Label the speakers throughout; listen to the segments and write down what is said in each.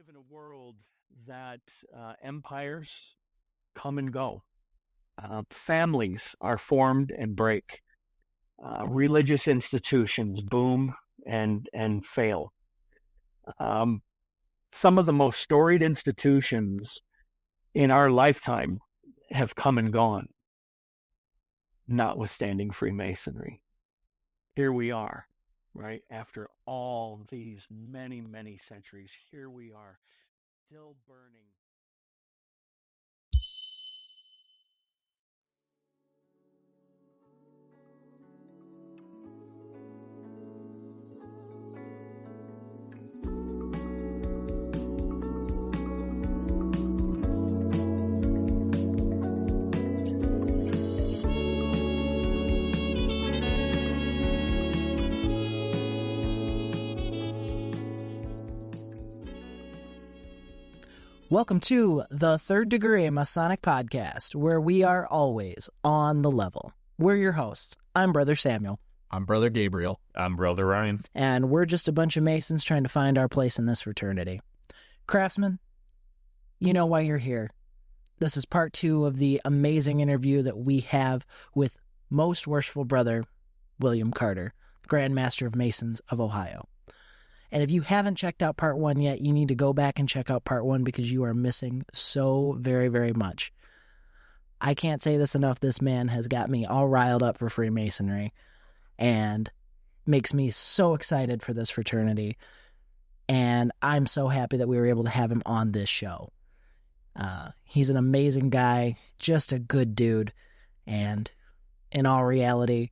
Speaker 1: live in a world that empires come and go. Families are formed and break. Religious institutions boom and fail. Some of the most storied institutions in our lifetime have come and gone, notwithstanding Freemasonry. Here we are, right? After all these many, many centuries, here we are, still burning.
Speaker 2: Welcome to the Third Degree Masonic Podcast, where we are always on the level. We're your hosts. I'm Brother Samuel.
Speaker 3: I'm Brother Gabriel.
Speaker 4: I'm Brother Ryan.
Speaker 2: And we're just a bunch of Masons trying to find our place in this fraternity. Craftsman, you know why you're here. This is part 2 of the amazing interview that we have with Most Worshipful Brother William Carter, Grand Master of Masons of Ohio. And if you haven't checked out part 1 yet, you need to go back and check out part 1 because you are missing so very, very much. I can't say this enough. This man has got me all riled up for Freemasonry and makes me so excited for this fraternity. And I'm so happy that we were able to have him on this show. He's an amazing guy, just a good dude. And in all reality,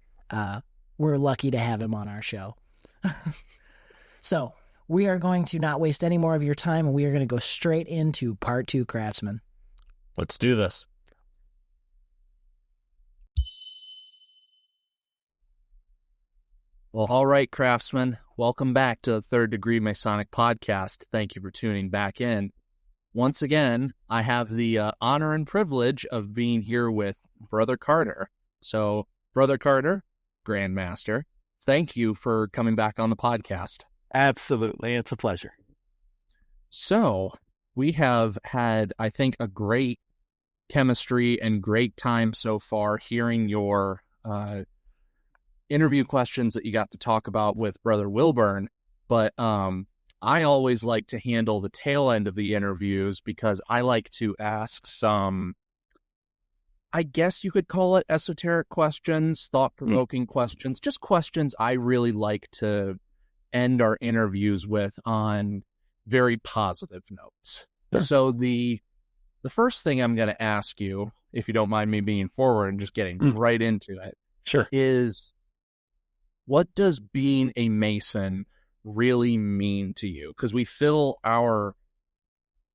Speaker 2: we're lucky to have him on our show. So, we are going to not waste any more of your time, and we are going to go straight into part 2, Craftsman.
Speaker 4: Let's do this.
Speaker 3: Well, all right, Craftsman. Welcome back to the Third Degree Masonic Podcast. Thank you for tuning back in. Once again, I have the honor and privilege of being here with Brother Carter. So, Brother Carter, Grand Master, thank you for coming back on the podcast.
Speaker 1: Absolutely. It's a pleasure.
Speaker 3: So, we have had, I think, a great chemistry and great time so far hearing your interview questions that you got to talk about with Brother Wilburn. But I always like to handle the tail end of the interviews because I like to ask some, I guess you could call it esoteric questions, thought-provoking questions, just questions I really like to end our interviews with on very positive notes.
Speaker 1: Sure.
Speaker 3: So the first thing I'm going to ask you, if you don't mind me being forward and just getting right into it,
Speaker 1: sure,
Speaker 3: is what does being a Mason really mean to you? Because we fill our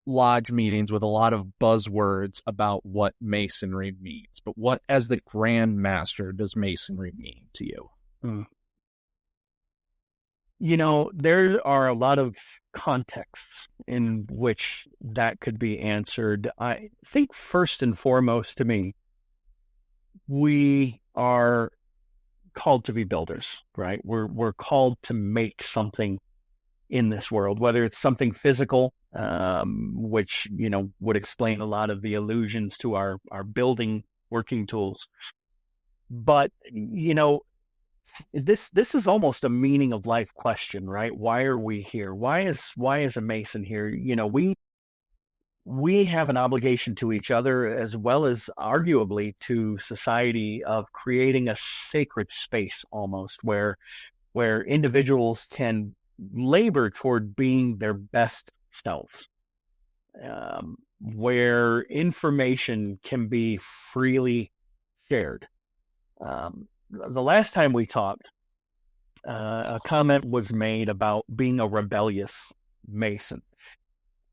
Speaker 3: lodge meetings with a lot of buzzwords about what Masonry means. But what, as the Grand Master, does Masonry mean to you?
Speaker 1: You know, there are a lot of contexts in which that could be answered. I think first and foremost to me, we are called to be builders, right? We're called to make something in this world, whether it's something physical, which, you know, would explain a lot of the allusions to our building working tools. But, you know, this is almost a meaning of life question, right? Why are we here? Why is a Mason here? You know, we have an obligation to each other as well as arguably to society of creating a sacred space almost where individuals can labor toward being their best selves, where information can be freely shared. The last time we talked, a comment was made about being a rebellious Mason.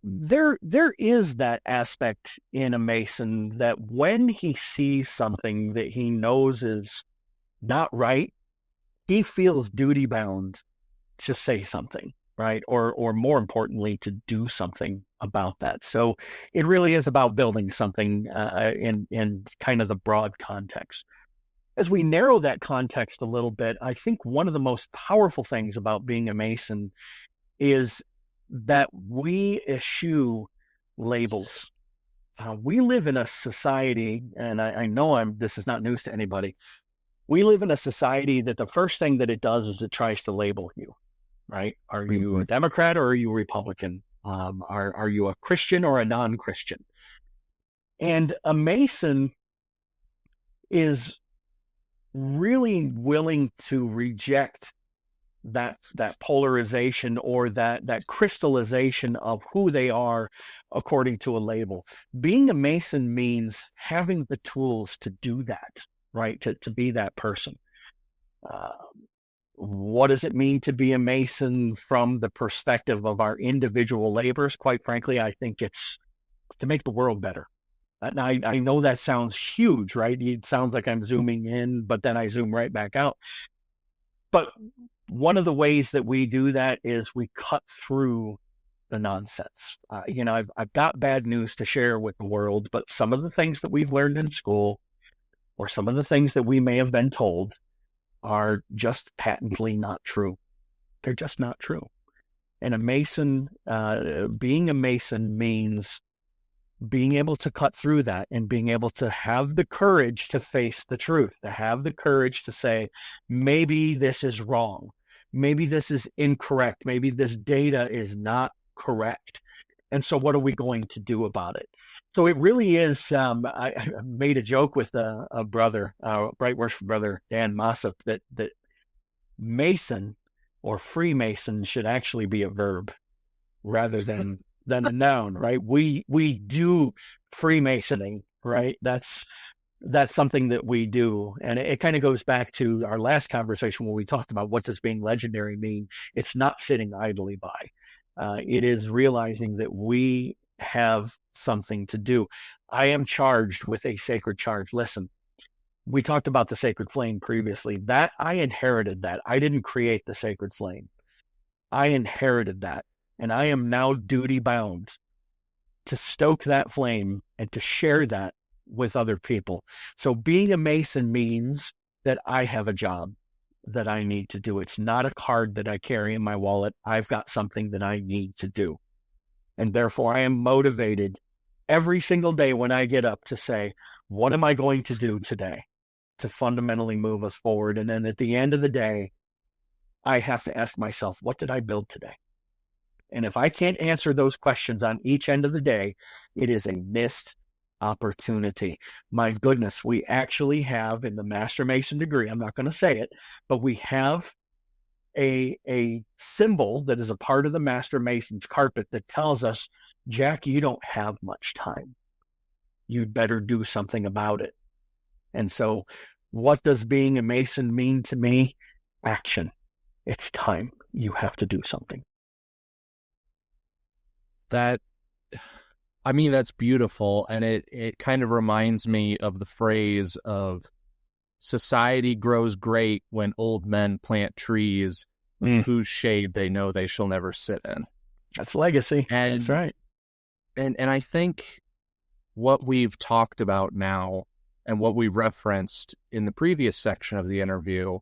Speaker 1: There is that aspect in a Mason that when he sees something that he knows is not right, he feels duty bound to say something, right? Or more importantly, to do something about that. So it really is about building something in kind of the broad context. As we narrow that context a little bit, I think one of the most powerful things about being a Mason is that we eschew labels. We live in a society, and I know this is not news to anybody. We live in a society that the first thing that it does is it tries to label you, right? Are you a Democrat or are you a Republican? Are you a Christian or a non-Christian? And a Mason is really willing to reject that polarization or that crystallization of who they are according to a label. Being a Mason means having the tools to do that, right? To be that person. What does it mean to be a Mason from the perspective of our individual labors? Quite frankly, I think it's to make the world better. And I know that sounds huge, right? It sounds like I'm zooming in, but then I zoom right back out. But one of the ways that we do that is we cut through the nonsense. I've got bad news to share with the world, but some of the things that we've learned in school or some of the things that we may have been told are just patently not true. They're just not true. And a Mason, being a Mason means being able to cut through that and being able to have the courage to face the truth, to have the courage to say, maybe this is wrong. Maybe this is incorrect. Maybe this data is not correct. And so what are we going to do about it? So it really is, I made a joke with a brother, Bright Worship brother, Dan Mossop, that Mason or Freemason should actually be a verb rather than a noun, right? We do Freemasoning, right? That's something that we do. And it kind of goes back to our last conversation when we talked about what does being legendary mean. It's not sitting idly by. It is realizing that we have something to do. I am charged with a sacred charge. Listen, we talked about the sacred flame previously. That I inherited that. I didn't create the sacred flame. I inherited that. And I am now duty bound to stoke that flame and to share that with other people. So being a Mason means that I have a job that I need to do. It's not a card that I carry in my wallet. I've got something that I need to do. And therefore I am motivated every single day when I get up to say, what am I going to do today to fundamentally move us forward? And then at the end of the day, I have to ask myself, what did I build today? And if I can't answer those questions on each end of the day, it is a missed opportunity. My goodness, we actually have in the Master Mason degree, I'm not going to say it, but we have a symbol that is a part of the Master Mason's carpet that tells us, Jack, you don't have much time. You'd better do something about it. And so what does being a Mason mean to me? Action. It's time. You have to do something.
Speaker 3: That's beautiful. And it kind of reminds me of the phrase of society grows great when old men plant trees whose shade they know they shall never sit in.
Speaker 1: That's legacy. That's right.
Speaker 3: And I think what we've talked about now and what we referenced in the previous section of the interview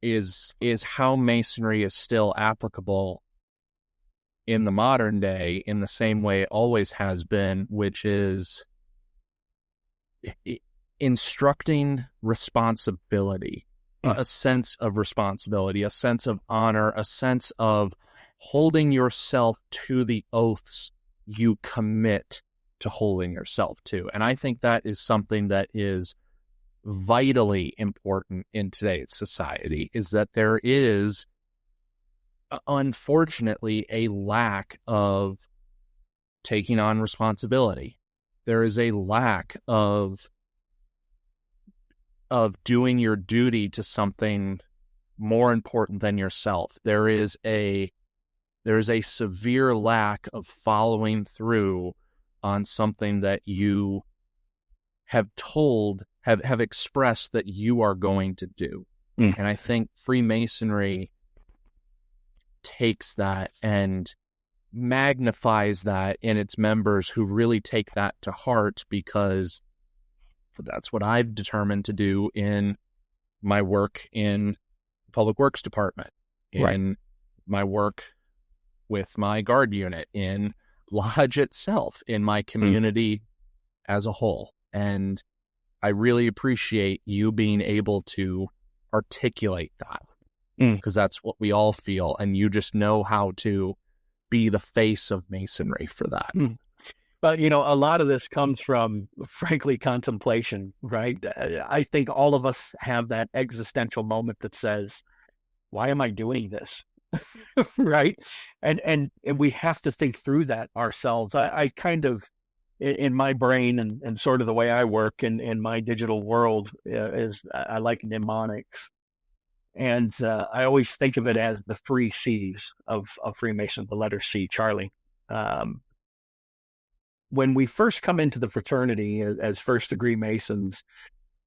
Speaker 3: is how Masonry is still applicable in the modern day in the same way it always has been, which is instructing responsibility, a sense of responsibility, a sense of honor, a sense of holding yourself to the oaths you commit to holding yourself to. And I think that is something that is vitally important in today's society, is that there is unfortunately a lack of taking on responsibility. There is a lack of doing your duty to something more important than yourself. There is a severe lack of following through on something that you have expressed that you are going to do. And I think Freemasonry takes that and magnifies that in its members who really take that to heart, because that's what I've determined to do in my work in the Public Works Department, in my work with my guard unit, in Lodge itself, in my community as a whole. And I really appreciate you being able to articulate that, because that's what we all feel. And you just know how to be the face of Masonry for that.
Speaker 1: But, you know, a lot of this comes from, frankly, contemplation, right? I think all of us have that existential moment that says, why am I doing this? Right? And we have to think through that ourselves. I kind of, in my brain and sort of the way I work in my digital world, is I like mnemonics. And I always think of it as the three C's of Freemason, the letter C, Charlie. When we first come into the fraternity as first degree Masons,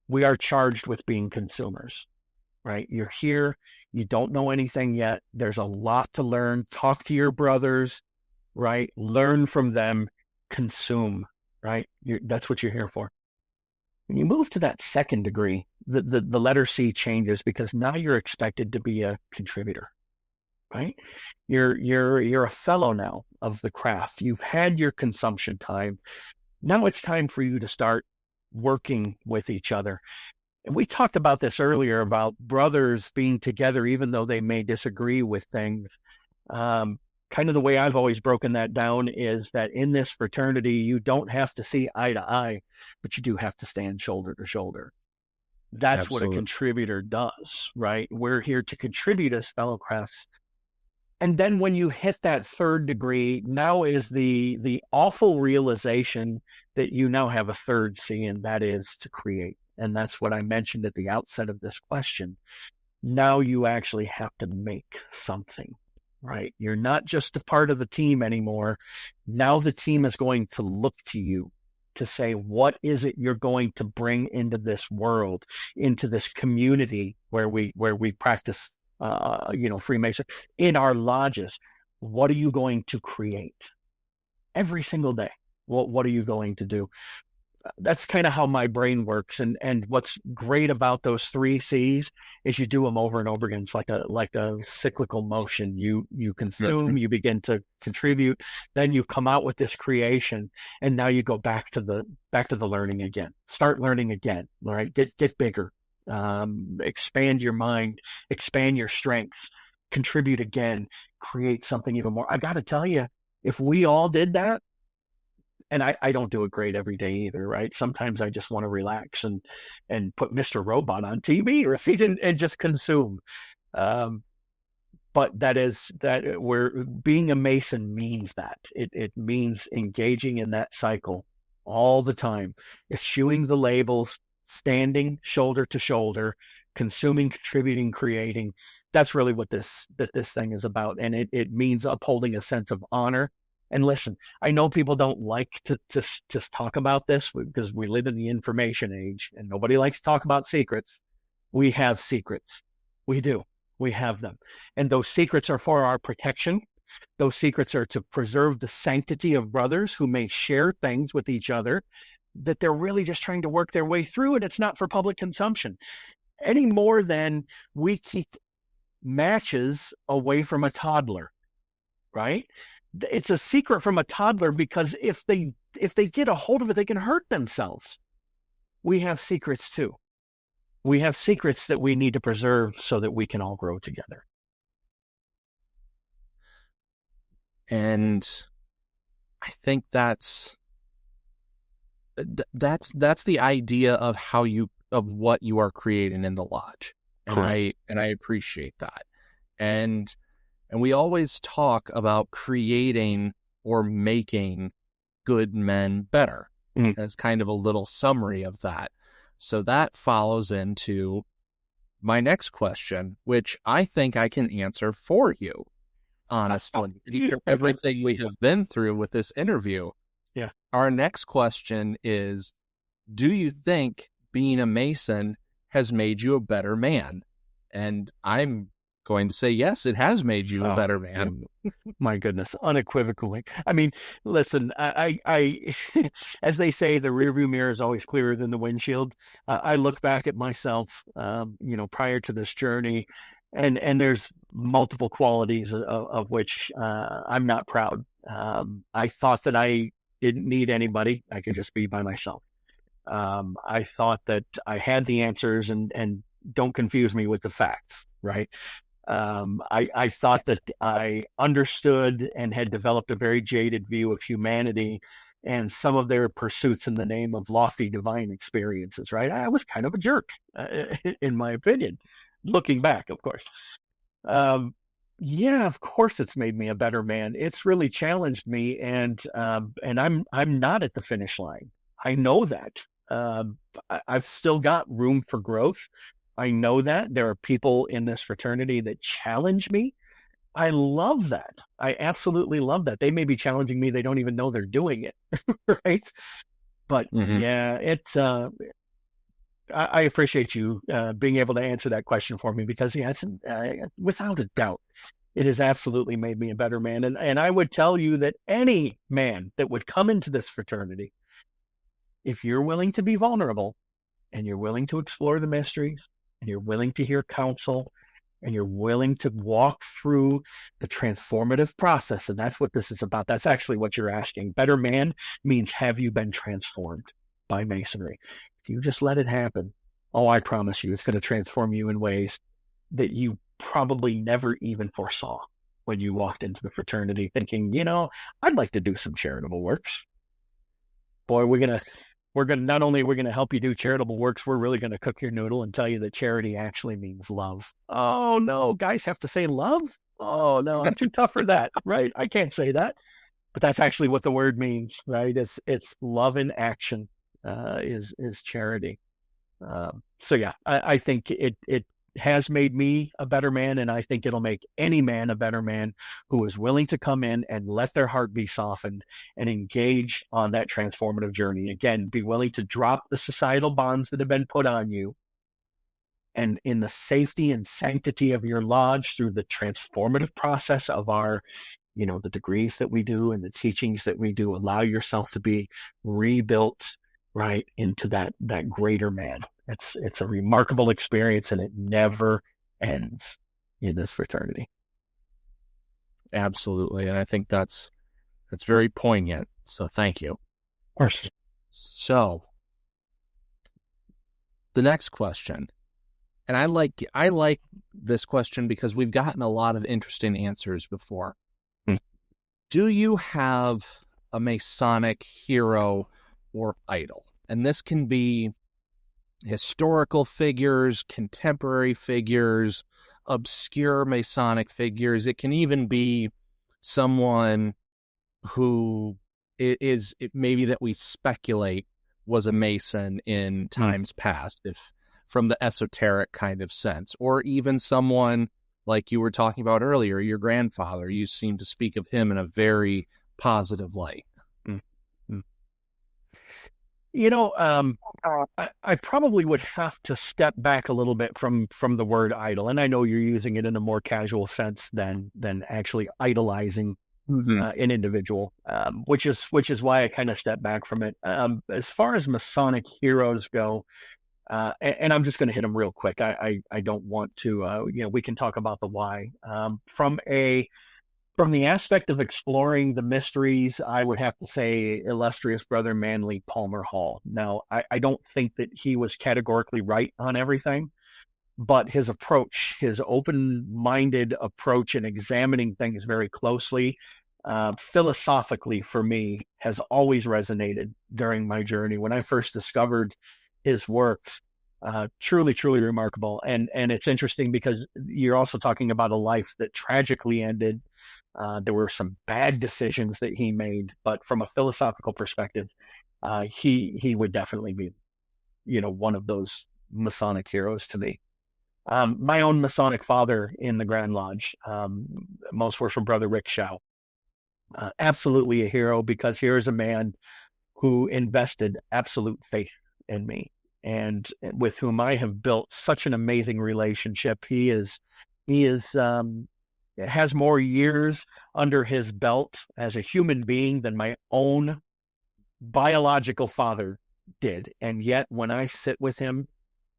Speaker 1: we are charged with being consumers, right? You're here. You don't know anything yet. There's a lot to learn. Talk to your brothers, right? Learn from them, consume, right? That's what you're here for. When you move to that second degree, the letter C changes, because now you're expected to be a contributor, right? You're a fellow now of the craft. You've had your consumption time. Now it's time for you to start working with each other. And we talked about this earlier, about brothers being together even though they may disagree with things. Kind of the way I've always broken that down is that in this fraternity, you don't have to see eye to eye, but you do have to stand shoulder to shoulder. That's
Speaker 3: Absolutely.
Speaker 1: what a contributor does, right? We're here to contribute as fellow crafts. And then when you hit that third degree, now is the awful realization that you now have a third C, and that is to create. And that's what I mentioned at the outset of this question. Now you actually have to make something, right? You're not just a part of the team anymore. Now the team is going to look to you to say, what is it you're going to bring into this world, into this community where we practice Freemason, in our lodges? What are you going to create every single day? What are you going to do? That's kind of how my brain works. And what's great about those three C's is you do them over and over again. It's like a cyclical motion. You consume, you begin to contribute, then you come out with this creation, and now you go back to the learning again. Start learning again, right? Get bigger. Expand your mind, expand your strengths, contribute again, create something even more. I got to tell you, if we all did that, and I don't do it great every day either, right? Sometimes I just want to relax and put Mr. Robot on TV or feed and just consume. But that we're being a Mason means that. It means engaging in that cycle all the time, eschewing the labels, standing shoulder to shoulder, consuming, contributing, creating. That's really what this thing is about. And it means upholding a sense of honor. And listen, I know people don't like to just talk about this because we live in the information age and nobody likes to talk about secrets. We have secrets. We do. We have them. And those secrets are for our protection. Those secrets are to preserve the sanctity of brothers who may share things with each other that they're really just trying to work their way through, and it's not for public consumption any more than we keep matches away from a toddler, right? It's a secret from a toddler because if they get a hold of it, they can hurt themselves. We have secrets too. We have secrets that we need to preserve so that we can all grow together.
Speaker 3: And I think that's the idea of of what you are creating in the lodge. And I appreciate that. And we always talk about creating or making good men better. As kind of a little summary of that. So that follows into my next question, which I think I can answer for you, honestly. Everything we have been through with this interview.
Speaker 1: Yeah.
Speaker 3: Our next question is, do you think being a Mason has made you a better man? And I'm going to say, yes, it has made you a better man.
Speaker 1: My goodness, unequivocally. I mean, listen, I as they say, the rearview mirror is always clearer than the windshield. I look back at myself, prior to this journey, and there's multiple qualities of which I'm not proud. I thought that I didn't need anybody. I could just be by myself. I thought that I had the answers, and don't confuse me with the facts, right? I thought that I understood and had developed a very jaded view of humanity and some of their pursuits in the name of lofty divine experiences, right? I was kind of a jerk, in my opinion, looking back, of course. Um, yeah, of course, it's made me a better man. It's really challenged me, and I'm not at the finish line. I know that. I've still got room for growth. I know that there are people in this fraternity that challenge me. I love that. I absolutely love that. They may be challenging me. They don't even know they're doing it. Right. But yeah, I appreciate you being able to answer that question for me, because yeah, it's without a doubt, it has absolutely made me a better man. And I would tell you that any man that would come into this fraternity, if you're willing to be vulnerable and you're willing to explore the mysteries and you're willing to hear counsel and you're willing to walk through the transformative process, and that's what this is about. That's actually what you're asking. Better man means, have you been transformed by Masonry? If you just let it happen, oh, I promise you, it's going to transform you in ways that you probably never even foresaw when you walked into the fraternity thinking, I'd like to do some charitable works. Boy, we're going to not only we're going to help you do charitable works, we're really going to cook your noodle and tell you that charity actually means love. Oh no, guys have to say love? Oh no, I'm too tough for that, right? I can't say that. But that's actually what the word means, right? It's love in action, is charity. So yeah, I think it has made me a better man, and I think it'll make any man a better man who is willing to come in and let their heart be softened and engage on that transformative journey. Again, be willing to drop the societal bonds that have been put on you, and in the safety and sanctity of your lodge, through the transformative process of our, the degrees that we do and the teachings that we do, allow yourself to be rebuilt right into that greater man. It's a remarkable experience, and it never ends in this fraternity.
Speaker 3: Absolutely. And I think that's very poignant. So thank you.
Speaker 1: Of course.
Speaker 3: So the next question, and I like this question because we've gotten a lot of interesting answers before. Do you have a Masonic hero or idol? And this can be historical figures, contemporary figures, obscure Masonic figures. It can even be someone who is maybe that we speculate was a Mason in times past, if from the esoteric kind of sense, or even someone like you were talking about earlier, your grandfather. You seem to speak of him in a very positive light.
Speaker 1: I probably would have to step back a little bit from the word idol, and I know you're using it in a more casual sense than actually idolizing an individual, which is why I kind of step back from it. As far as Masonic heroes go, and I'm just going to hit them real quick. I don't want to, we can talk about the why. From the aspect of exploring the mysteries, I would have to say illustrious brother Manly Palmer Hall. Now, I don't think that he was categorically right on everything, but his approach, his open-minded approach in examining things very closely, philosophically for me, has always resonated during my journey. When I first discovered his works, truly, truly remarkable. And it's interesting because you're also talking about a life that tragically ended. There were some bad decisions that he made, but from a philosophical perspective, he would definitely be, one of those Masonic heroes to me. My own Masonic father in the Grand Lodge, most worshipful brother Rick Shaw, absolutely a hero, because here is a man who invested absolute faith in me, and with whom I have built such an amazing relationship. He has more years under his belt as a human being than my own biological father did. And yet when I sit with him,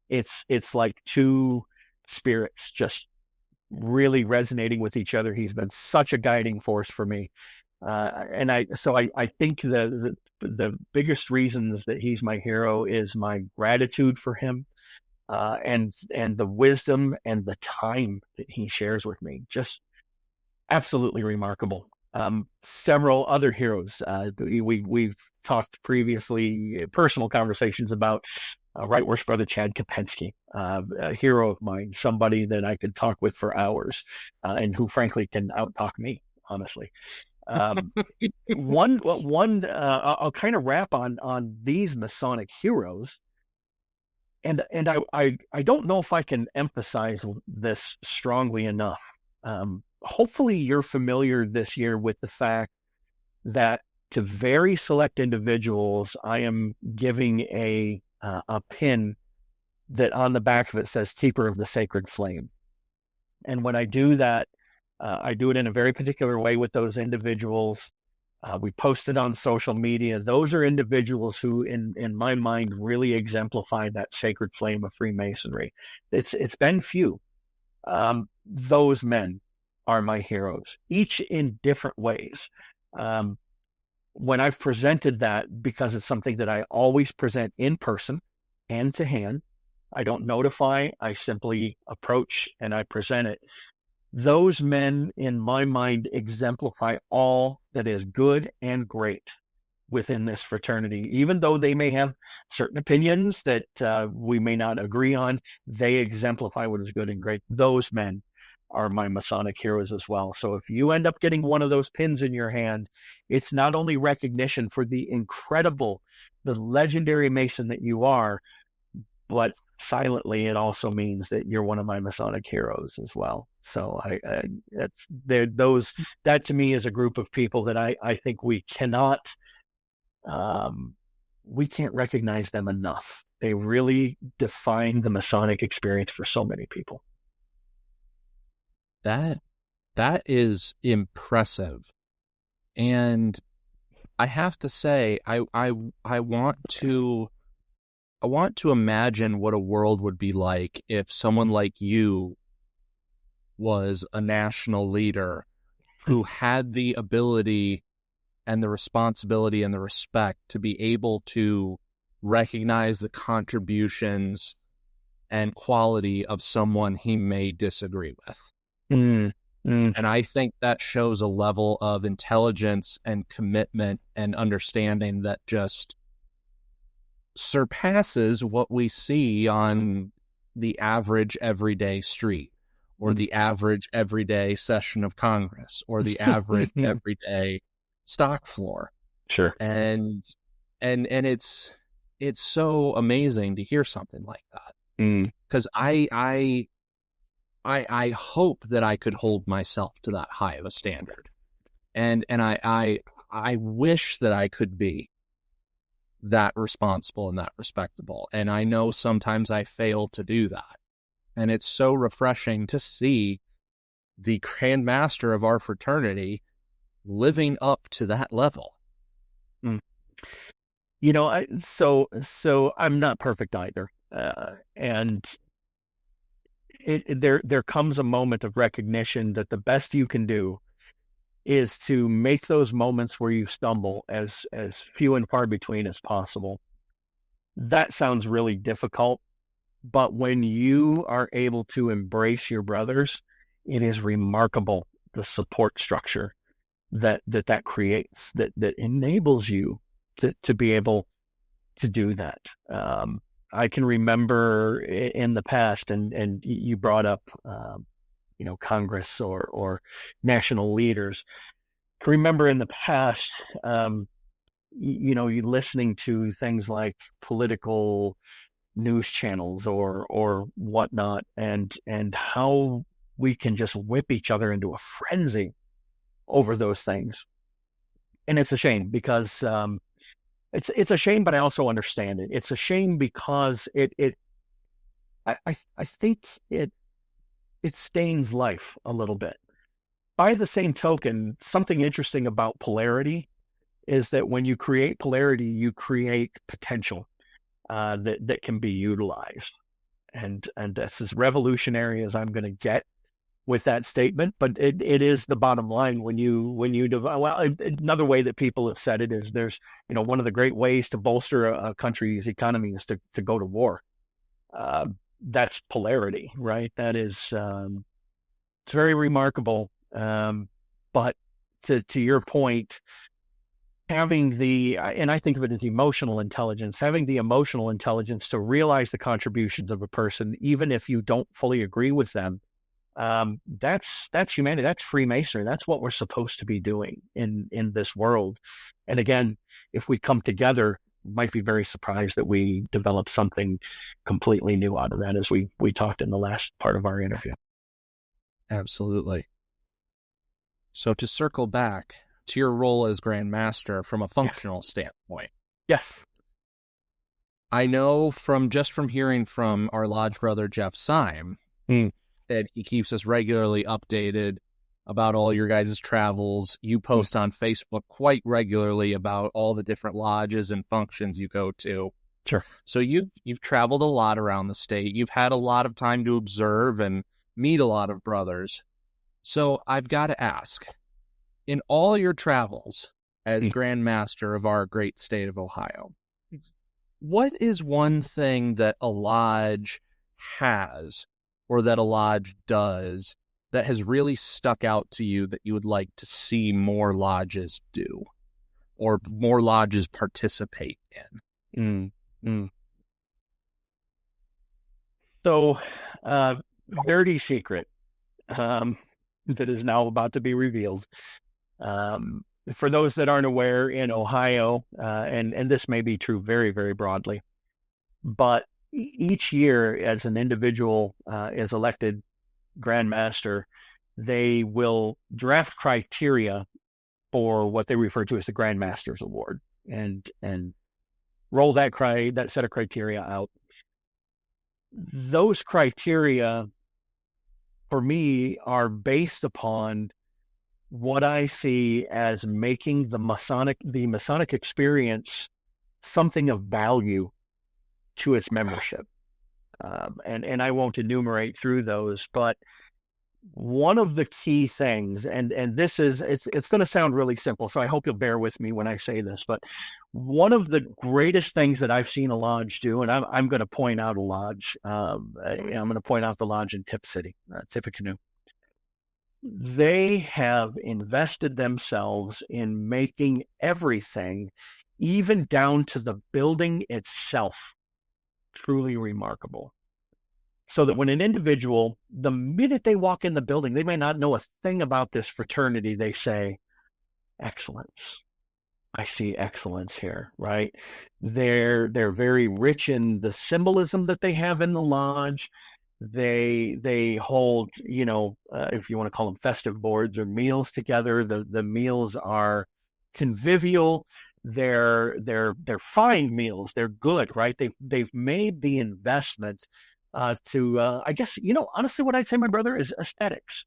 Speaker 1: it's like two spirits just really resonating with each other. He's been such a guiding force for me. I think the biggest reasons that he's my hero is my gratitude for him, and the wisdom and the time that he shares with me. Just absolutely remarkable. Several other heroes. We've talked previously, personal conversations about Right Worst Brother Chad Kopensky, a hero of mine, somebody that I could talk with for hours, and who frankly can out-talk me, honestly. I'll kind of wrap on these Masonic heroes, and I don't know if I can emphasize this strongly enough. Hopefully you're familiar this year with the fact that to very select individuals, I am giving a pin that on the back of it says Keeper of the Sacred Flame. And when I do that, I do it in a very particular way with those individuals. We post it on social media. Those are individuals who, in my mind, really exemplify that sacred flame of Freemasonry. It's been few. Those men are my heroes, each in different ways. When I've presented that, because it's something that I always present in person, hand to hand, I don't notify, I simply approach and I present it. Those men, in my mind, exemplify all that is good and great within this fraternity. Even though they may have certain opinions that we may not agree on, they exemplify what is good and great. Those men are my Masonic heroes as well. So if you end up getting one of those pins in your hand, it's not only recognition for the incredible, the legendary Mason that you are, but silently it also means that you're one of my Masonic heroes as well. So that to me is a group of people that I think we can't recognize them enough. They really define the Masonic experience for so many people.
Speaker 3: That is impressive. And I have to say, I want to imagine what a world would be like if someone like you was a national leader who had the ability and the responsibility and the respect to be able to recognize the contributions and quality of someone he may disagree with. And I think that shows a level of intelligence and commitment and understanding that just surpasses what we see on the average everyday street, or the average everyday session of Congress, or the average everyday stock floor.
Speaker 1: Sure.
Speaker 3: And it's so amazing to hear something like that. Because I hope that I could hold myself to that high of a standard. And I wish that I could be that responsible and that respectable. And I know sometimes I fail to do that. And it's so refreshing to see the Grand Master of our fraternity living up to that level.
Speaker 1: You know, so I'm not perfect either. And there comes a moment of recognition that the best you can do is to make those moments where you stumble as few and far between as possible. That sounds really difficult, but when you are able to embrace your brothers, it is remarkable the support structure that creates, that enables you to be able to do that. I can remember in the past, and you brought up, Congress or national leaders. I can remember in the past, you listening to things like political news channels or whatnot, and how we can just whip each other into a frenzy over those things. And it's a shame because it's a shame, but I also understand it. It's a shame because I think it stains life a little bit. By the same token, something interesting about polarity is that when you create polarity, you create potential that can be utilized. And that's as revolutionary as I'm going to get with that statement, but it is the bottom line another way that people have said it is there's, one of the great ways to bolster a country's economy is to go to war. That's polarity, right? That is, it's very remarkable. But to your point, having and I think of it as emotional intelligence, having the emotional intelligence to realize the contributions of a person, even if you don't fully agree with them, that's humanity. That's Freemasonry. That's what we're supposed to be doing in this world. And again, if we come together, might be very surprised that we develop something completely new out of that, as we talked in the last part of our interview.
Speaker 3: Absolutely. So to circle back to your role as Grand Master from a functional standpoint.
Speaker 1: Yes.
Speaker 3: I know from hearing from our lodge brother, Jeff Syme, that he keeps us regularly updated about all your guys' travels. You post on Facebook quite regularly about all the different lodges and functions you go to.
Speaker 1: Sure.
Speaker 3: So you've traveled a lot around the state. You've had a lot of time to observe and meet a lot of brothers. So I've got to ask, in all your travels as Grand Master of our great state of Ohio, what is one thing that a lodge has or that a lodge does that has really stuck out to you that you would like to see more lodges do or more lodges participate in?
Speaker 1: So, dirty secret that is now about to be revealed. For those that aren't aware, in Ohio, and this may be true very, very broadly, but each year as an individual is elected Grand Master, they will draft criteria for what they refer to as the Grand Master's Award and roll that set of criteria out. Those criteria, for me, are based upon what I see as making the Masonic experience something of value to its membership. And I won't enumerate through those, but one of the key things, and this is, it's going to sound really simple, so I hope you'll bear with me when I say this, but one of the greatest things that I've seen a lodge do, and I'm going to point out a lodge, I'm going to point out the lodge in Tip City, Tippecanoe. They have invested themselves in making everything, even down to the building itself, truly remarkable. So that when an individual, the minute they walk in the building, they may not know a thing about this fraternity, they say, excellence. I see excellence here, right? They're very rich in the symbolism that they have in the lodge. They hold, if you want to call them festive boards or meals together. The meals are convivial. They're fine meals. They're good, right? They've made the investment I guess, honestly, what I'd say, my brother, is aesthetics.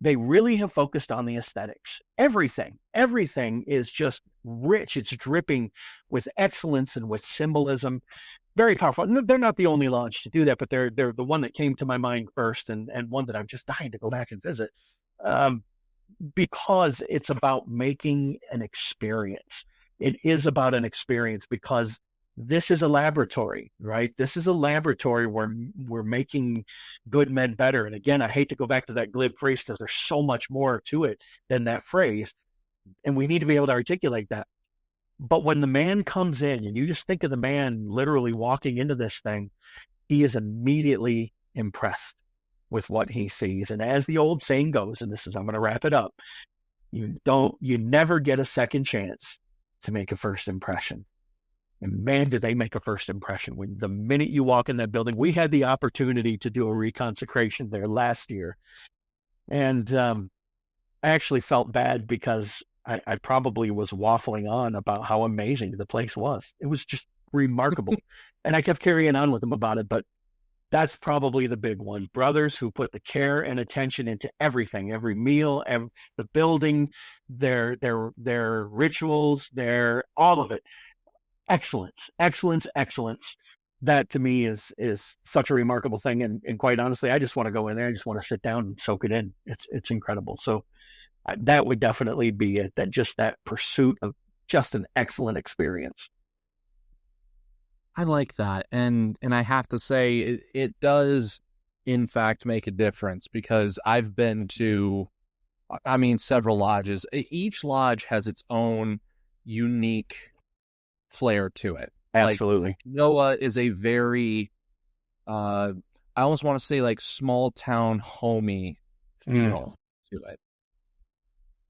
Speaker 1: They really have focused on the aesthetics. Everything is just rich. It's dripping with excellence and with symbolism. Very powerful. And they're not the only lodge to do that, but they're the one that came to my mind first, and one that I'm just dying to go back and visit, because it's about making an experience. It is about an experience because this is a laboratory, right? This is a laboratory where we're making good men better. And again, I hate to go back to that glib phrase because there's so much more to it than that phrase. And we need to be able to articulate that. But when the man comes in, and you just think of the man literally walking into this thing, he is immediately impressed with what he sees. And as the old saying goes, and I'm going to wrap it up, you never get a second chance to make a first impression. And man, did they make a first impression. When the minute you walk in that building, we had the opportunity to do a reconsecration there last year. And I actually felt bad because I probably was waffling on about how amazing the place was. It was just remarkable. And I kept carrying on with them about it, but that's probably the big one. Brothers who put the care and attention into everything, every meal, the building, their rituals, all of it. Excellence. that to me is such a remarkable thing. And quite honestly, I just want to go in there. I just want to sit down and soak it in. It's incredible. So that would definitely be it. That pursuit of just an excellent experience.
Speaker 3: I like that. And I have to say it does in fact make a difference, because I've been to, I mean, several lodges. Each lodge has its own unique flair to it.
Speaker 1: Absolutely.
Speaker 3: Like, NOAA is a very, I almost want to say like small town homey feel to it.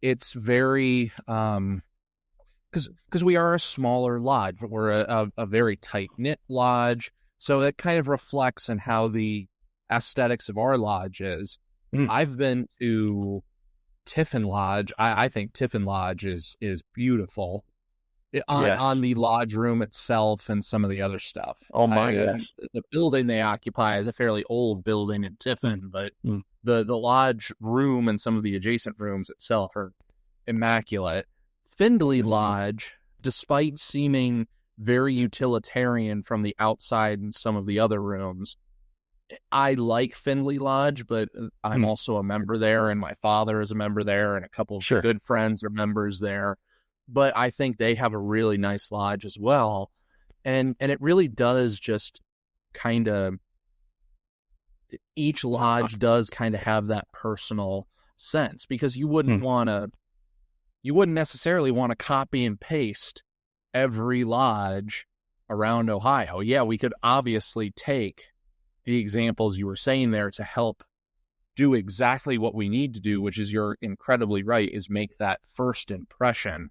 Speaker 3: It's very, because we are a smaller lodge, but we're a very tight-knit lodge. So that kind of reflects in how the aesthetics of our lodge is. I've been to Tiffin Lodge. I think Tiffin Lodge is beautiful on the lodge room itself and some of the other stuff.
Speaker 1: Oh my gosh.
Speaker 3: The building they occupy is a fairly old building in Tiffin, but the lodge room and some of the adjacent rooms itself are immaculate. Findlay Lodge, despite seeming very utilitarian from the outside in some of the other rooms, I like Findlay Lodge, but I'm also a member there, and my father is a member there, and a couple of good friends are members there. But I think they have a really nice lodge as well. And it really does just kind of, each lodge does kind of have that personal sense, because you wouldn't necessarily want to copy and paste every lodge around Ohio. Yeah, we could obviously take the examples you were saying there to help do exactly what we need to do, which is, you're incredibly right, is make that first impression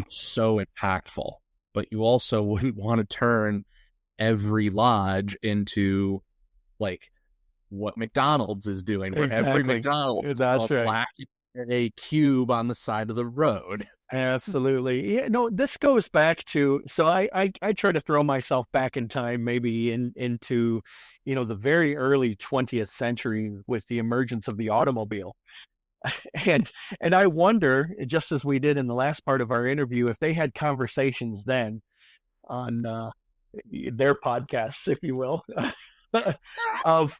Speaker 3: so impactful. But you also wouldn't want to turn every lodge into like what McDonald's is doing, where every McDonald's is black a cube on the side of the road.
Speaker 1: Absolutely. Yeah, no, this goes back to, so I try to throw myself back in time, maybe into, the very early 20th century with the emergence of the automobile. And I wonder, just as we did in the last part of our interview, if they had conversations then on their podcasts, if you will, of,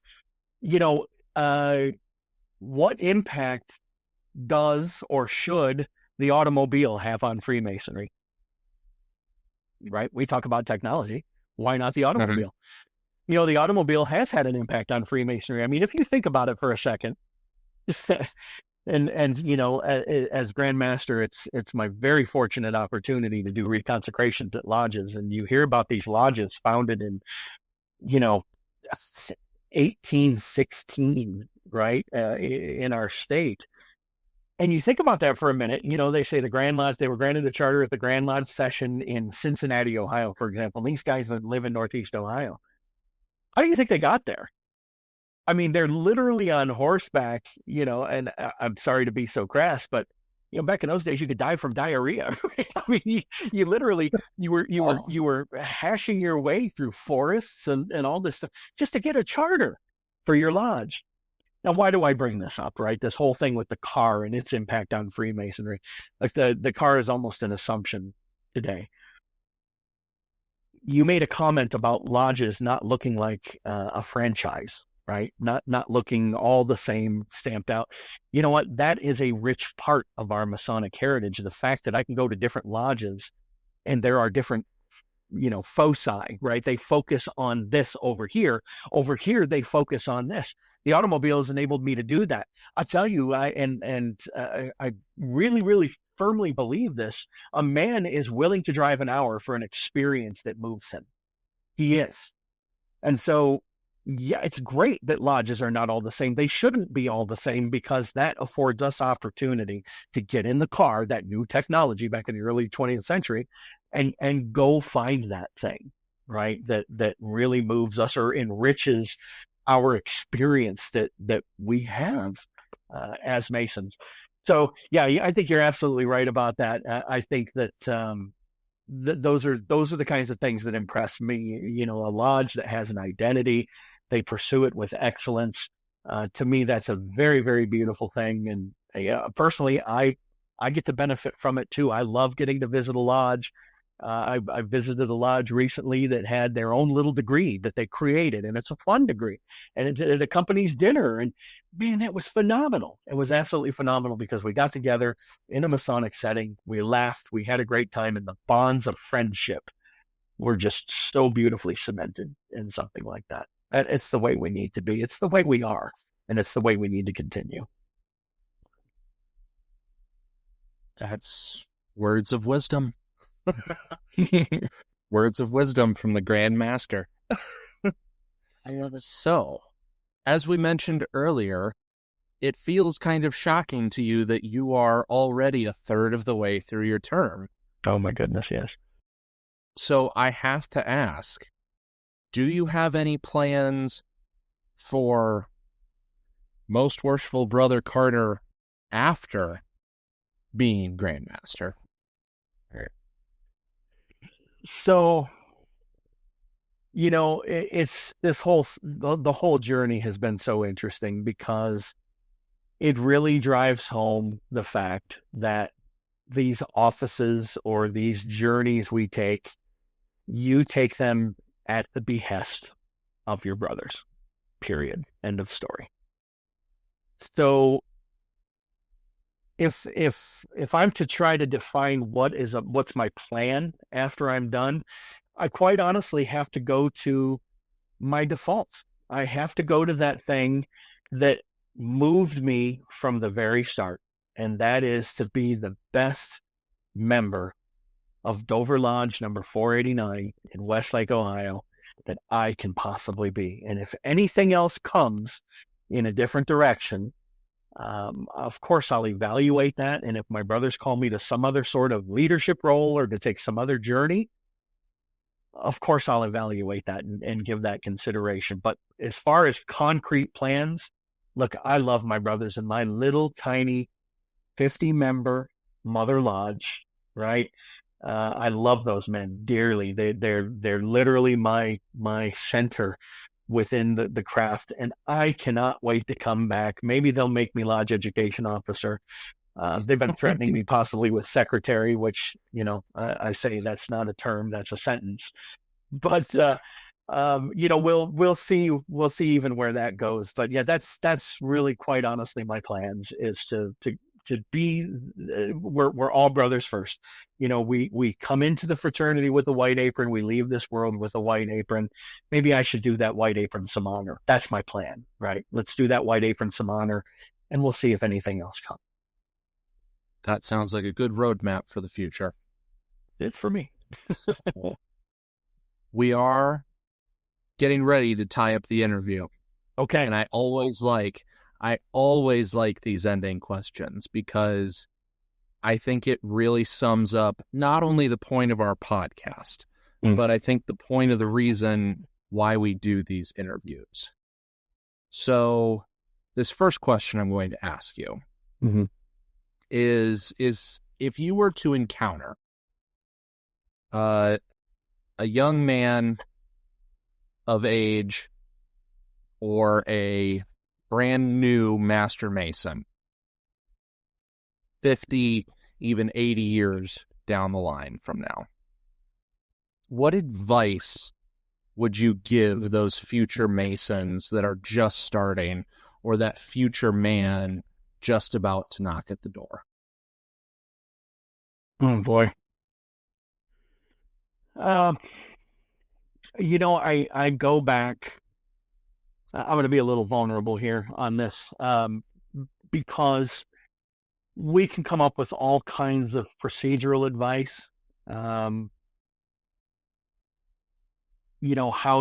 Speaker 1: what impact does or should the automobile have on Freemasonry? Right? We talk about technology. Why not the automobile? The automobile has had an impact on Freemasonry. I mean, if you think about it for a second, and as Grand Master, it's my very fortunate opportunity to do reconsecrations at lodges, and you hear about these lodges founded in 1816, right, in our state. And you think about that for a minute. They say the Grand Lodge, they were granted a charter at the Grand Lodge session in Cincinnati, Ohio, for example. And these guys live in Northeast Ohio. How do you think they got there? I mean, they're literally on horseback, and I'm sorry to be so crass, but back in those days, you could die from diarrhea. I mean, you literally, you were hashing your way through forests and all this stuff just to get a charter for your lodge. Now, why do I bring this up, right? This whole thing with the car and its impact on Freemasonry. Like the car is almost an assumption today. You made a comment about lodges not looking like a franchise, right? Not looking all the same, stamped out. You know what? That is a rich part of our Masonic heritage. The fact that I can go to different lodges and there are different foci, right? They focus on this over here. Over here, they focus on this. The automobile has enabled me to do that. I tell you, I really, really firmly believe this. A man is willing to drive an hour for an experience that moves him. He is. And so, yeah, it's great that lodges are not all the same. They shouldn't be all the same, because that affords us opportunity to get in the car, that new technology back in the early 20th century, and go find that thing, right? That really moves us or enriches our experience that we have as Masons. So yeah, I think you're absolutely right about that. I think that those are the kinds of things that impress me. A lodge that has an identity, they pursue it with excellence. To me, that's a very, very beautiful thing. And personally, I get to benefit from it too. I love getting to visit a lodge. I visited a lodge recently that had their own little degree that they created, and it's a fun degree, and it accompanies dinner. And man, that was phenomenal. It was absolutely phenomenal because we got together in a Masonic setting. We laughed, we had a great time, and the bonds of friendship were just so beautifully cemented in something like that. It's the way we need to be. It's the way we are, and it's the way we need to continue.
Speaker 3: That's words of wisdom. Words of wisdom from the Grand Master.
Speaker 2: I love it.
Speaker 3: So, as we mentioned earlier, it feels kind of shocking to you that you are already a third of the way through your term.
Speaker 1: Oh my goodness, yes.
Speaker 3: So I have to ask, do you have any plans for Most Worshipful Brother Carter after being Grandmaster?
Speaker 1: So, it's this the whole journey has been so interesting because it really drives home the fact that these offices or these journeys we take, you take them at the behest of your brothers, period. End of story. So if I'm to try to define what's my plan after I'm done, I quite honestly have to go to my defaults. I have to go to that thing that moved me from the very start, and that is to be the best member of Dover Lodge number 489 in Westlake, Ohio, that I can possibly be. And if anything else comes in a different direction, of course, I'll evaluate that. And if my brothers call me to some other sort of leadership role or to take some other journey, of course, I'll evaluate that and give that consideration. But as far as concrete plans, look, I love my brothers in my little tiny 50-member Mother Lodge, right? I love those men dearly. They're literally my center within the craft, and I cannot wait to come back. Maybe they'll make me lodge education officer. They've been threatening me possibly with secretary, which, I say that's not a term, that's a sentence. But we'll see even where that goes. But yeah, that's really quite honestly my plans is to be, we're all brothers first. We come into the fraternity with a white apron. We leave this world with a white apron. Maybe I should do that white apron some honor. That's my plan, right? Let's do that white apron some honor, and we'll see if anything else comes.
Speaker 3: That sounds like a good roadmap for the future.
Speaker 1: It's for me.
Speaker 3: We are getting ready to tie up the interview.
Speaker 1: Okay.
Speaker 3: And I always like these ending questions because I think it really sums up not only the point of our podcast, but I think the point of the reason why we do these interviews. So this first question I'm going to ask you is if you were to encounter a young man of age or a brand new Master Mason, 50, even 80 years down the line from now, what advice would you give those future Masons that are just starting or that future man just about to knock at the door?
Speaker 1: Oh, boy. I go back. I'm going to be a little vulnerable here on this because we can come up with all kinds of procedural advice, how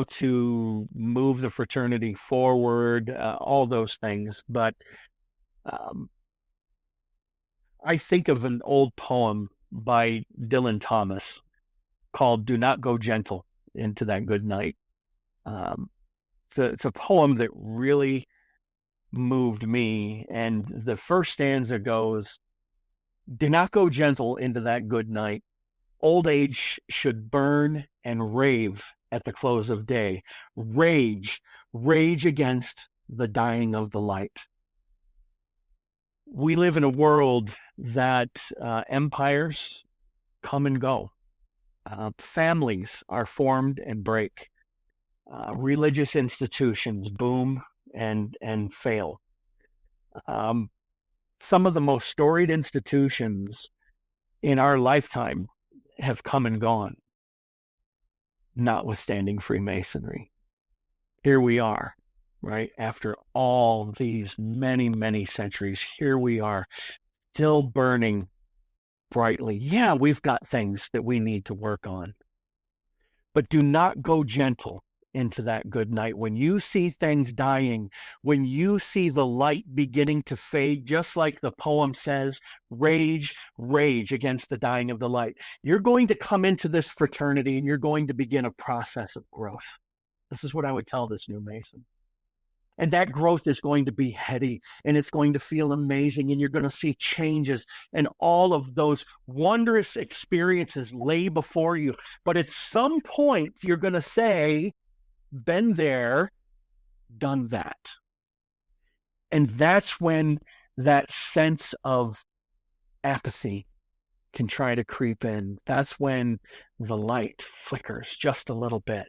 Speaker 1: to move the fraternity forward, all those things. But I think of an old poem by Dylan Thomas called "Do Not Go Gentle Into That Good Night." It's a poem that really moved me. And the first stanza goes, "Do not go gentle into that good night. Old age should burn and rave at the close of day. Rage against the dying of the light." We live in a world that empires come and go. Families are formed and break. Religious institutions boom and fail. Some of the most storied institutions in our lifetime have come and gone, notwithstanding Freemasonry. Here we are, right? After all these many, many centuries, here we are, still burning brightly. Yeah, we've got things that we need to work on, but do not go gentle into that good night. When you see things dying, when you see the light beginning to fade, just like the poem says, rage, rage against the dying of the light. You're going to come into this fraternity and you're going to begin a process of growth. This is what I would tell this new Mason. And that growth is going to be heady and it's going to feel amazing. And you're going to see changes and all of those wondrous experiences lay before you. But at some point, you're going to say, been there, done that. And that's when that sense of apathy can try to creep in. That's when the light flickers just a little bit.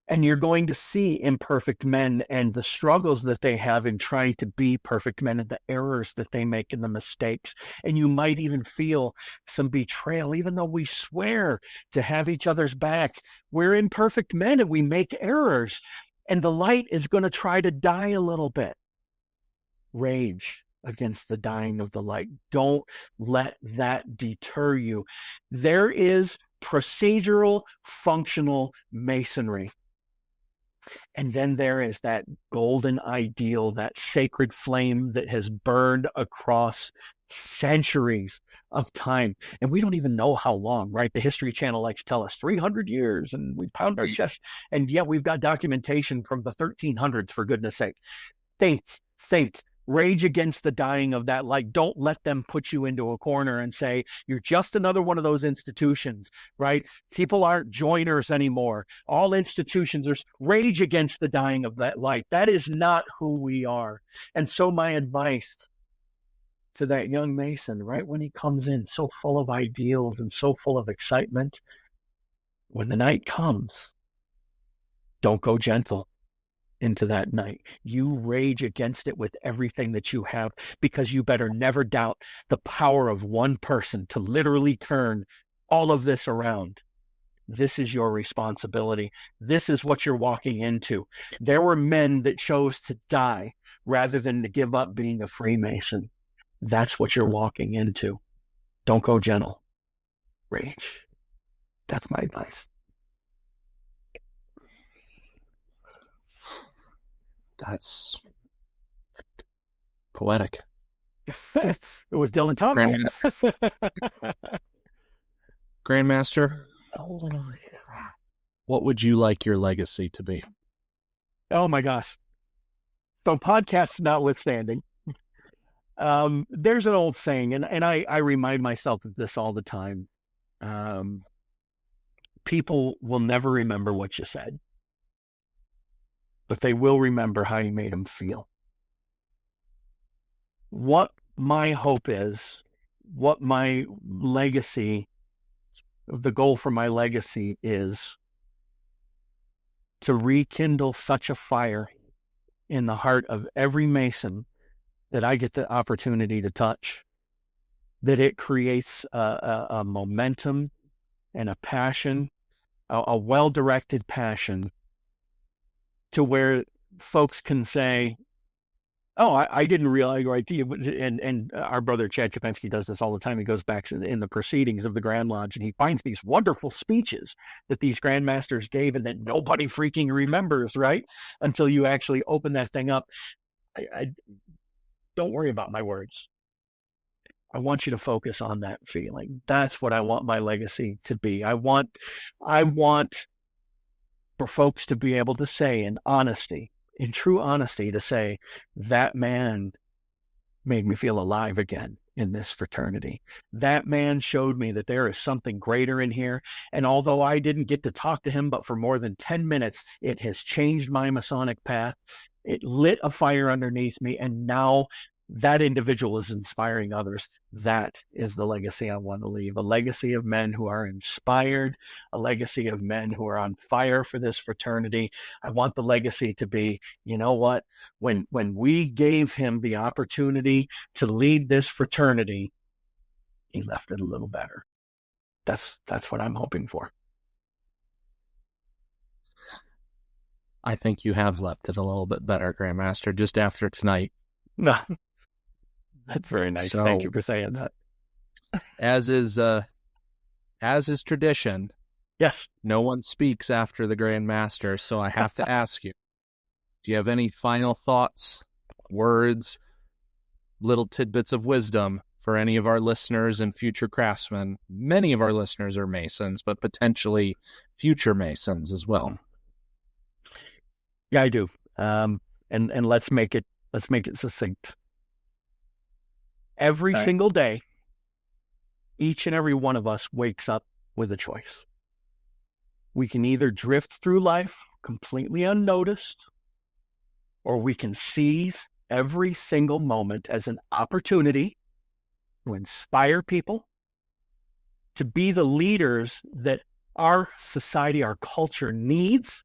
Speaker 1: And you're going to see imperfect men and the struggles that they have in trying to be perfect men and the errors that they make and the mistakes. And you might even feel some betrayal, even though we swear to have each other's backs. We're imperfect men and we make errors. And the light is going to try to die a little bit. Rage against the dying of the light. Don't let that deter you. There is procedural, functional masonry. And then there is that golden ideal, that sacred flame that has burned across centuries of time. And we don't even know how long, right? The History Channel likes to tell us 300 years and we pound our chest. And yet we've got documentation from the 1300s, for goodness sake. Saints, rage against the dying of that light. Don't let them put you into a corner and say, you're just another one of those institutions, right? People aren't joiners anymore. All institutions, there's rage against the dying of that light. That is not who we are. And so my advice to that young Mason, right when he comes in, so full of ideals and so full of excitement, when the night comes, don't go gentle into that night. You rage against it with everything that you have, because you better never doubt the power of one person to literally turn all of this around. This is your responsibility. This is what you're walking into. There were men that chose to die rather than to give up being a Freemason. That's what you're walking into. Don't go gentle. Rage. That's my advice.
Speaker 3: That's poetic.
Speaker 1: It was Dylan Thomas.
Speaker 3: Grandmaster, what would you like your legacy to be?
Speaker 1: Oh my gosh. So podcasts notwithstanding, there's an old saying, and I remind myself of this all the time. People will never remember what you said, but they will remember how you made them feel. What my hope is, what my legacy, the goal for my legacy is to rekindle such a fire in the heart of every Mason that I get the opportunity to touch, that it creates a momentum and a passion, a well-directed passion, to where folks can say, oh, I didn't realize, right? And our brother Chad Kopensky does this all the time. He goes back in the proceedings of the Grand Lodge and he finds these wonderful speeches that these Grandmasters gave and that nobody freaking remembers, right? Until you actually open that thing up. I don't worry about my words. I want you to focus on that feeling. That's what I want my legacy to be. I want for folks to be able to say in honesty, in true honesty, to say, that man made me feel alive again in this fraternity. That man showed me that there is something greater in here. And although I didn't get to talk to him, but for more than 10 minutes, it has changed my Masonic path. It lit a fire underneath me. And now that individual is inspiring others. That is the legacy I want to leave. A legacy of men who are inspired, a legacy of men who are on fire for this fraternity. I want the legacy to be, you know what? When we gave him the opportunity to lead this fraternity, he left it a little better. That's what I'm hoping for.
Speaker 3: I think you have left it a little bit better, Grandmaster, just after tonight.
Speaker 1: No, that's very nice.
Speaker 3: So,
Speaker 1: thank you for saying that.
Speaker 3: As is tradition,
Speaker 1: Yes.
Speaker 3: no one speaks after the Grandmaster, so I have to ask you, do you have any final thoughts, words, little tidbits of wisdom for any of our listeners and future craftsmen? Many of our listeners are Masons, but potentially future Masons as well.
Speaker 1: Yeah, I do. And let's make it succinct. Every single day, each and every one of us wakes up with a choice. We can either drift through life completely unnoticed, or we can seize every single moment as an opportunity to inspire people, to be the leaders that our society, our culture needs,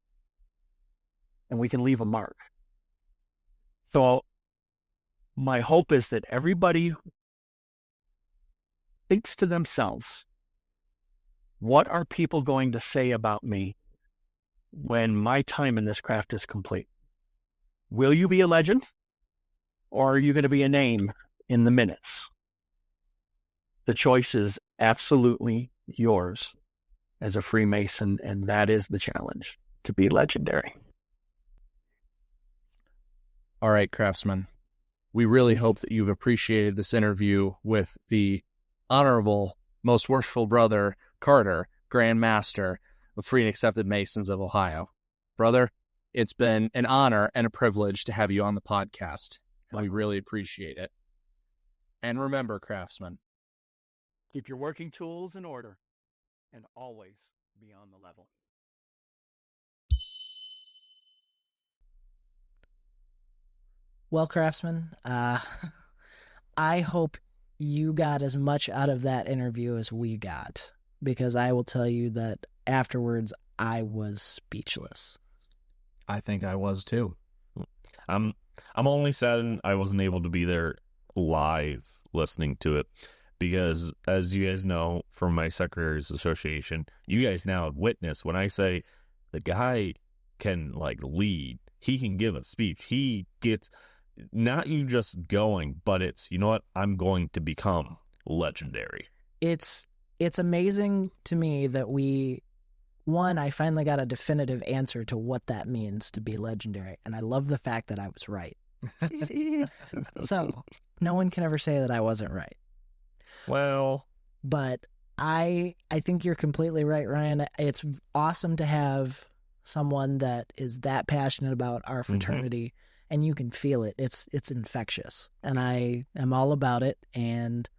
Speaker 1: and we can leave a mark. So my hope is that everybody thinks to themselves, what are people going to say about me when my time in this craft is complete? Will you be a legend, or are you going to be a name in the minutes? The choice is absolutely yours as a Freemason, and that is the challenge, to be legendary.
Speaker 3: All right, craftsmen. We really hope that you've appreciated this interview with the Honorable Most Worshipful Brother Carter, Grand Master of Free and Accepted Masons of Ohio. Brother, it's been an honor and a privilege to have you on the podcast. And we really appreciate it. And remember, craftsmen,
Speaker 1: keep your working tools in order and always be on the level.
Speaker 2: Well, craftsmen, I hope you got as much out of that interview as we got, because I will tell you that afterwards I was speechless.
Speaker 3: I think I was too.
Speaker 4: I'm only saddened I wasn't able to be there live listening to it, because as you guys know from my Secretaries Association, you guys now witness when I say the guy can lead, he can give a speech, he gets not you just going, but it's, you know what, I'm going to become legendary.
Speaker 2: It's amazing to me that I finally got a definitive answer to what that means to be legendary, and I love the fact that I was right. So no one can ever say that I wasn't right.
Speaker 4: Well,
Speaker 2: but I think you're completely right, Ryan. It's awesome to have someone that is that passionate about our fraternity, and you can feel it. It's infectious, and I am all about it. And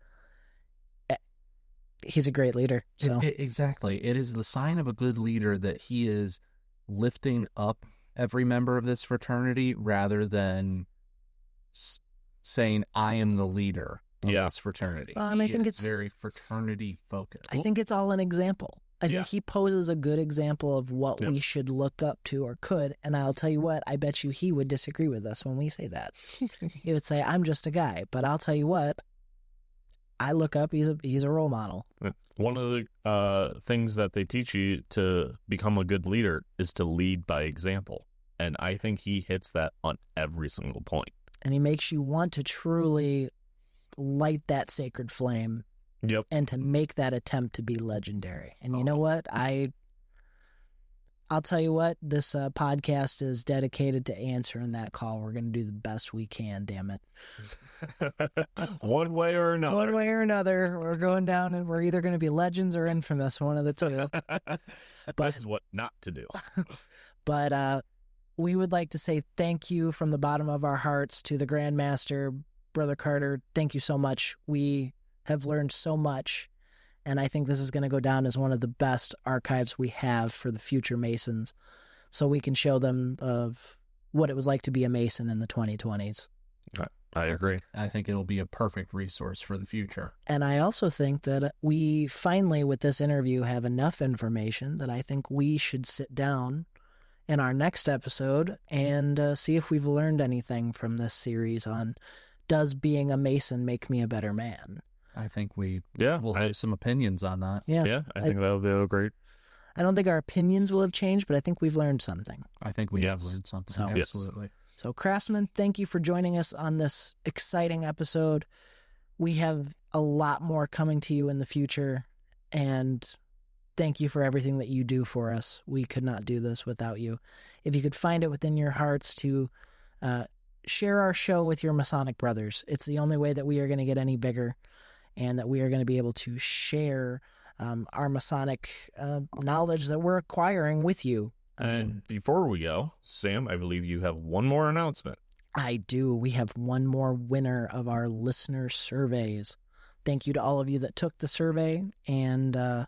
Speaker 2: he's a great leader. So
Speaker 3: exactly, it is the sign of a good leader that he is lifting up every member of this fraternity rather than saying, "I am the leader of this fraternity."
Speaker 2: And I think
Speaker 3: it's very fraternity focused.
Speaker 2: I think it's all an example. I think he poses a good example of what we should look up to or could. And I'll tell you what, I bet you he would disagree with us when we say that. He would say, I'm just a guy. But I'll tell you what, I look up, he's a role model.
Speaker 4: One of the things that they teach you to become a good leader is to lead by example. And I think he hits that on every single point.
Speaker 2: And he makes you want to truly light that sacred flame.
Speaker 4: Yep.
Speaker 2: And to make that attempt to be legendary. And you know what? I'll tell you what, this podcast is dedicated to answering that call. We're going to do the best we can, damn it.
Speaker 4: One way or another.
Speaker 2: One way or another, we're going down and we're either going to be legends or infamous, one of the two.
Speaker 4: This is what not to do.
Speaker 2: But we would like to say thank you from the bottom of our hearts to the Grandmaster, Brother Carter. Thank you so much. We have learned so much, and I think this is going to go down as one of the best archives we have for the future Masons, so we can show them of what it was like to be a Mason in the 2020s.
Speaker 4: I agree.
Speaker 3: I think it'll be a perfect resource for the future.
Speaker 2: And I also think that we finally, with this interview, have enough information that I think we should sit down in our next episode and see if we've learned anything from this series on, does being a Mason make me a better man?
Speaker 3: I think we'll
Speaker 4: I-
Speaker 3: have some opinions on that.
Speaker 4: Yeah, I think that would be a great.
Speaker 2: I don't think our opinions will have changed, but I think we've learned something.
Speaker 3: I think we have
Speaker 4: Yes.
Speaker 3: learned something.
Speaker 2: So-
Speaker 4: Yes.
Speaker 3: Absolutely.
Speaker 2: So, Craftsman, thank you for joining us on this exciting episode. We have a lot more coming to you in the future, and thank you for everything that you do for us. We could not do this without you. If you could find it within your hearts to share our show with your Masonic brothers, it's the only way that we are going to get any bigger and that we are going to be able to share our Masonic knowledge that we're acquiring with you.
Speaker 4: And before we go, Sam, I believe you have one more announcement.
Speaker 2: I do. We have one more winner of our listener surveys. Thank you to all of you that took the survey. And I'd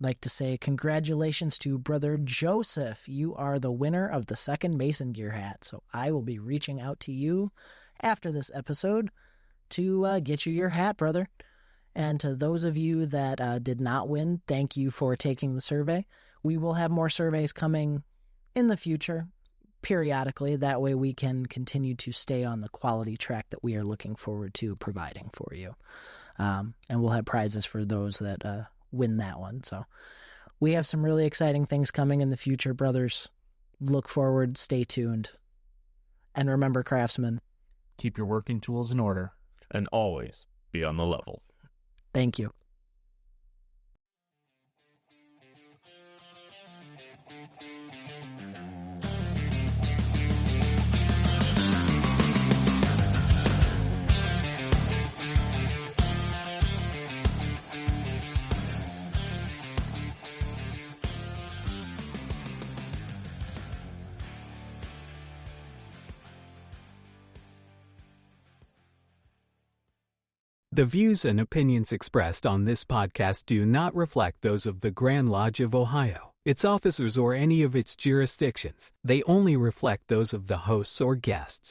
Speaker 2: like to say congratulations to Brother Joseph. You are the winner of the second Mason Gear hat. So I will be reaching out to you after this episode to get you your hat, brother. And to those of you that did not win, thank you for taking the survey. We will have more surveys coming in the future, periodically. That way we can continue to stay on the quality track that we are looking forward to providing for you. And we'll have prizes for those that win that one. So we have some really exciting things coming in the future, brothers. Look forward, stay tuned. And remember, craftsmen,
Speaker 3: Keep your working tools in order.
Speaker 4: And always be on the level.
Speaker 2: thank you.
Speaker 5: The views and opinions expressed on this podcast do not reflect those of the Grand Lodge of Ohio, its officers, or any of its jurisdictions. They only reflect those of the hosts or guests.